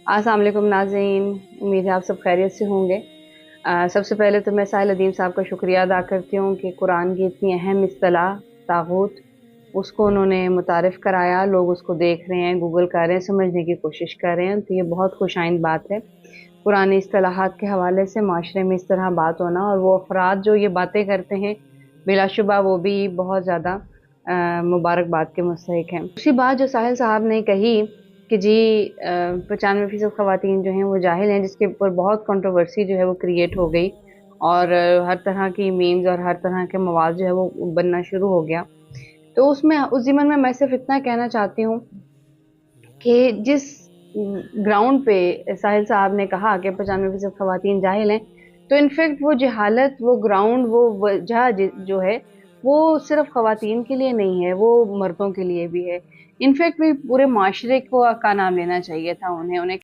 अस्सलाम वालेकुम नाज़रीन, उम्मीद है आप सब खैरियत से होंगे। सबसे पहले तो मैं साहिल अदीम साहब का शुक्रिया अदा करती हूँ कि कुरान की इतनी अहम इस्तिलाह तागूत उसको उन्होंने मुतारिफ़ कराया, लोग उसको देख रहे हैं, गूगल कर रहे हैं, समझने की कोशिश कर रहे हैं, तो ये बहुत खुशाइंद बात है। कुरानी इस्तिलाहात के हवाले से माशरे में इस तरह बात होना और वो अफराद जो ये बातें करते हैं, बिलाशुबा वो भी बहुत ज़्यादा मुबारकबाद के मुस्तहिक हैं। दूसरी बात जो साहिल साहब ने कही कि जी 95% ख़वातीन जो हैं वो जाहिल हैं, जिसके ऊपर बहुत कंट्रोवर्सी जो है वो क्रिएट हो गई और हर तरह की मीम्स और हर तरह के मवाद जो है वो बनना शुरू हो गया। तो उसमें उस ज़िमन में मैं सिर्फ इतना कहना चाहती हूँ कि जिस ग्राउंड पे साहिल साहब ने कहा कि 95% ख़वातीन जाहिल हैं, तो इनफैक्ट वो जहालत, वो ग्राउंड, वो वजह जो है वो सिर्फ ख़वातीन के लिए नहीं है, वो मर्दों के लिए भी है। इनफैक्ट भी पूरे माशरे को का नाम लेना चाहिए था उन्हें उन्हें